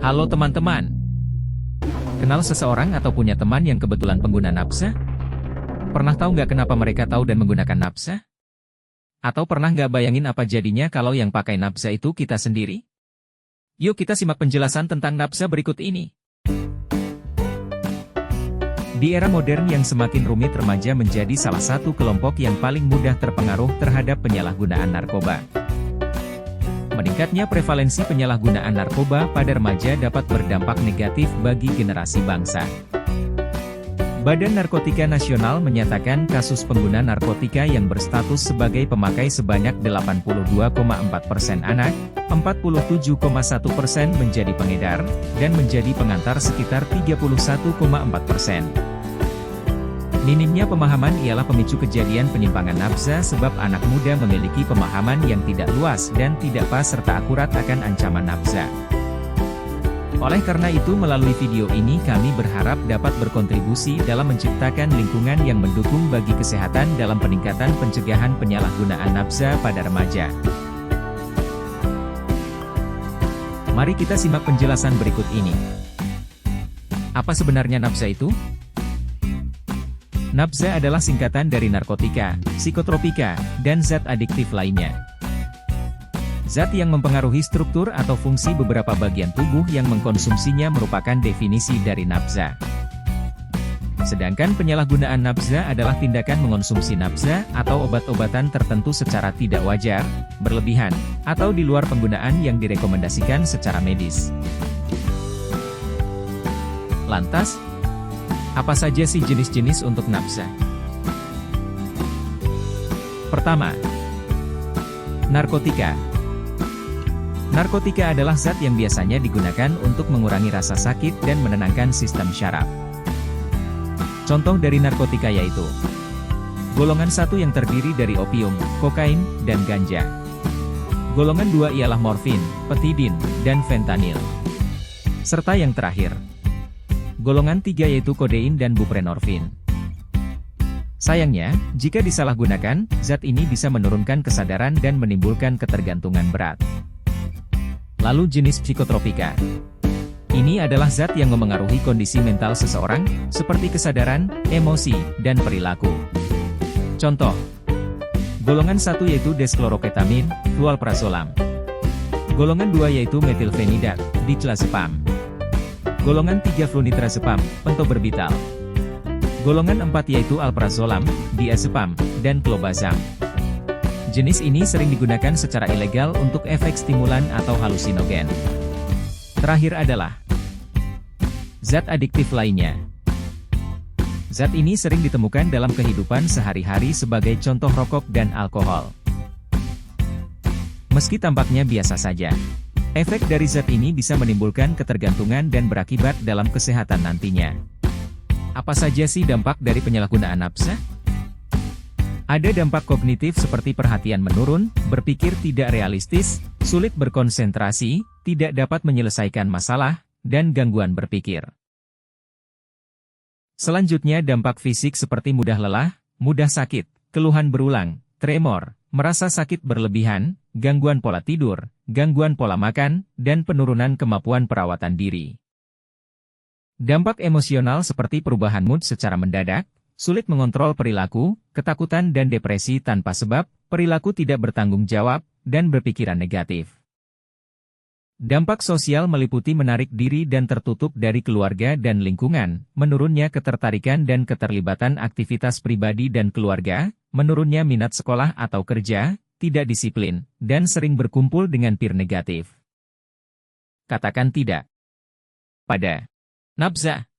Halo teman-teman. Kenal seseorang atau punya teman yang kebetulan pengguna nafsa? Pernah tahu nggak kenapa mereka tahu dan menggunakan nafsa? Atau pernah nggak bayangin apa jadinya kalau yang pakai nafsa itu kita sendiri? Yuk kita simak penjelasan tentang nafsa berikut ini. Di era modern yang semakin rumit, remaja menjadi salah satu kelompok yang paling mudah terpengaruh terhadap penyalahgunaan narkoba. Meningkatnya prevalensi penyalahgunaan narkoba pada remaja dapat berdampak negatif bagi generasi bangsa. Badan Narkotika Nasional menyatakan kasus pengguna narkotika yang berstatus sebagai pemakai sebanyak 82,4% anak, 47,1% menjadi pengedar, dan menjadi pengantar sekitar 31,4%. Minimnya pemahaman ialah pemicu kejadian penyimpangan nafsa sebab anak muda memiliki pemahaman yang tidak luas dan tidak pas serta akurat akan ancaman nafsa. Oleh karena itu melalui video ini kami berharap dapat berkontribusi dalam menciptakan lingkungan yang mendukung bagi kesehatan dalam peningkatan pencegahan penyalahgunaan nafsa pada remaja. Mari kita simak penjelasan berikut ini. Apa sebenarnya nafsa itu? Nafsa adalah singkatan dari narkotika, psikotropika, dan zat adiktif lainnya. Zat yang mempengaruhi struktur atau fungsi beberapa bagian tubuh yang mengkonsumsinya merupakan definisi dari nafsa. Sedangkan penyalahgunaan nafsa adalah tindakan mengonsumsi nafsa atau obat-obatan tertentu secara tidak wajar, berlebihan, atau di luar penggunaan yang direkomendasikan secara medis. Lantas, apa saja sih jenis-jenis untuk nafsa? Pertama, narkotika. Narkotika adalah zat yang biasanya digunakan untuk mengurangi rasa sakit dan menenangkan sistem syaraf. Contoh dari narkotika yaitu golongan 1 yang terdiri dari opium, kokain, dan ganja. Golongan 2 ialah morfin, petidin, dan fentanyl. Serta yang terakhir, golongan 3 yaitu kodein dan buprenorfin. Sayangnya, jika disalahgunakan, zat ini bisa menurunkan kesadaran dan menimbulkan ketergantungan berat. Lalu jenis psikotropika. Ini adalah zat yang memengaruhi kondisi mental seseorang, seperti kesadaran, emosi, dan perilaku. Contoh, golongan 1 yaitu deskloroketamin, flualprazolam. Golongan 2 yaitu metilfenidat, diclazepam. Golongan 3 flunitrazepam, pentobarbital. Golongan 4 yaitu alprazolam, diazepam, dan clobazam. Jenis ini sering digunakan secara ilegal untuk efek stimulan atau halusinogen. Terakhir adalah zat adiktif lainnya. Zat ini sering ditemukan dalam kehidupan sehari-hari sebagai contoh rokok dan alkohol. Meski tampaknya biasa saja, efek dari zat ini bisa menimbulkan ketergantungan dan berakibat dalam kesehatan nantinya. Apa saja sih dampak dari penyalahgunaan nafsa? Ada dampak kognitif seperti perhatian menurun, berpikir tidak realistis, sulit berkonsentrasi, tidak dapat menyelesaikan masalah, dan gangguan berpikir. Selanjutnya dampak fisik seperti mudah lelah, mudah sakit, keluhan berulang, tremor, merasa sakit berlebihan, gangguan pola tidur, gangguan pola makan, dan penurunan kemampuan perawatan diri. Dampak emosional seperti perubahan mood secara mendadak, sulit mengontrol perilaku, ketakutan dan depresi tanpa sebab, perilaku tidak bertanggung jawab, dan berpikiran negatif. Dampak sosial meliputi menarik diri dan tertutup dari keluarga dan lingkungan, menurunnya ketertarikan dan keterlibatan aktivitas pribadi dan keluarga, menurunnya minat sekolah atau kerja, tidak disiplin, dan sering berkumpul dengan peer negatif. Katakan tidak pada nafsa.